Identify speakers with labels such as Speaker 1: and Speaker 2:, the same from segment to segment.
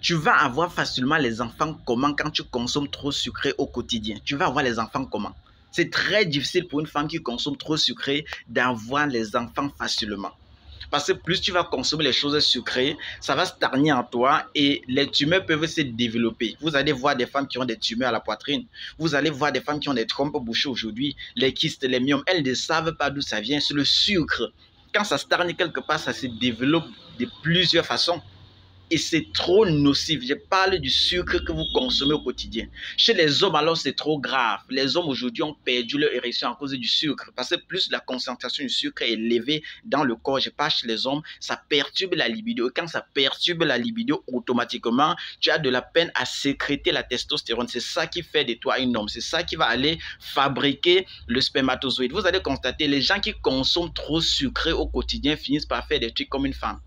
Speaker 1: Tu vas avoir facilement les enfants comment quand tu consommes trop sucré au quotidien? Tu vas avoir les enfants comment? C'est très difficile pour une femme qui consomme trop sucré d'avoir les enfants facilement. Parce que plus tu vas consommer les choses sucrées, ça va stagner en toi et les tumeurs peuvent se développer. Vous allez voir des femmes qui ont des tumeurs à la poitrine. Vous allez voir des femmes qui ont des trompes bouchées aujourd'hui, les kystes, les myomes. Elles ne savent pas d'où ça vient. C'est le sucre. Quand ça stagne quelque part, ça se développe de plusieurs façons. Et c'est trop nocif. Je parle du sucre que vous consommez au quotidien. Chez les hommes, alors, c'est trop grave. Les hommes, aujourd'hui, ont perdu leur érection à cause du sucre. Parce que plus la concentration du sucre est élevée dans le corps, je parle chez les hommes, ça perturbe la libido. Et quand ça perturbe la libido, automatiquement, tu as de la peine à sécréter la testostérone. C'est ça qui fait de toi un homme. C'est ça qui va aller fabriquer le spermatozoïde. Vous allez constater, les gens qui consomment trop sucré au quotidien finissent par faire des trucs comme une femme.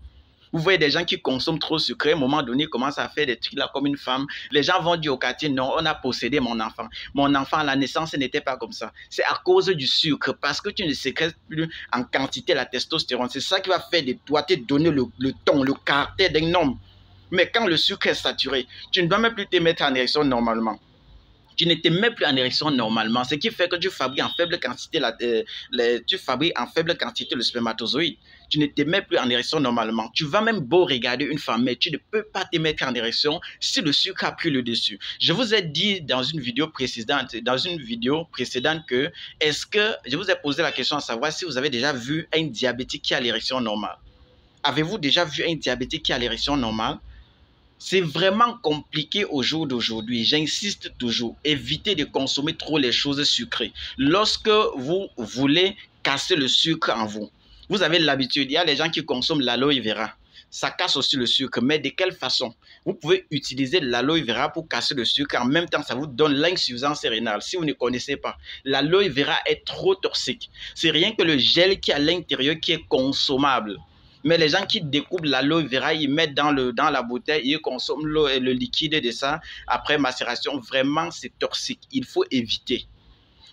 Speaker 1: Vous voyez des gens qui consomment trop sucré, à un moment donné, commencent à faire des trucs là comme une femme. Les gens vont dire au quartier, non, on a possédé mon enfant. Mon enfant, à la naissance, n'était pas comme ça. C'est à cause du sucre, parce que tu ne sécrètes plus en quantité la testostérone. C'est ça qui va faire de toi, te donner le ton, le caractère d'un homme. Mais quand le sucre est saturé, tu ne dois même plus te mettre en érection normalement. Tu ne te mets plus en érection normalement, ce qui fait que tu fabriques en faible quantité, le spermatozoïde. Tu ne te mets plus en érection normalement. Tu vas même beau regarder une femme, mais tu ne peux pas te mettre en érection si le sucre a pris le dessus. Je vous ai dit dans une vidéo précédente que je vous ai posé la question à savoir si vous avez déjà vu un diabétique qui a l'érection normale. Avez-vous déjà vu un diabétique qui a l'érection normale? C'est vraiment compliqué au jour d'aujourd'hui. J'insiste toujours, évitez de consommer trop les choses sucrées. Lorsque vous voulez casser le sucre en vous, vous avez l'habitude, il y a les gens qui consomment l'aloe vera. Ça casse aussi le sucre, mais de quelle façon? Vous pouvez utiliser l'aloe vera pour casser le sucre. En même temps, ça vous donne l'insuffisance rénale. Si vous ne connaissez pas, l'aloe vera est trop toxique. C'est rien que le gel qui est à l'intérieur qui est consommable. Mais les gens qui découpent l'aloe vera, ils mettent dans la bouteille, ils consomment le liquide de ça après macération. Vraiment, c'est toxique. Il faut éviter.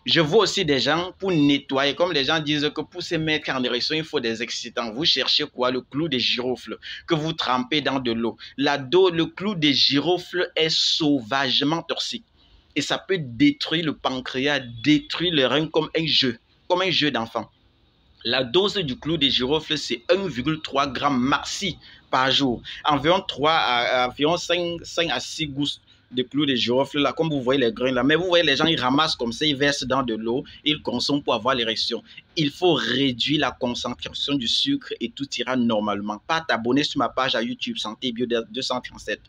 Speaker 1: Je vois aussi des gens pour nettoyer, comme les gens disent que pour se mettre en érection, il faut des excitants. Vous cherchez quoi? Le clou de girofle que vous trempez dans de l'eau. Le clou de girofle est sauvagement toxique. Et ça peut détruire le pancréas, détruire le rein comme un jeu d'enfant. La dose du clou de girofle, c'est 1,3 g maxi par jour. Environ 5 à 6 gousses de clou de girofle, là, comme vous voyez les grains là. Mais vous voyez, les gens, ils ramassent comme ça, ils versent dans de l'eau, ils consomment pour avoir l'érection. Il faut réduire la concentration du sucre et tout ira normalement. Pas t'abonner sur ma page à YouTube Santé Bio 237.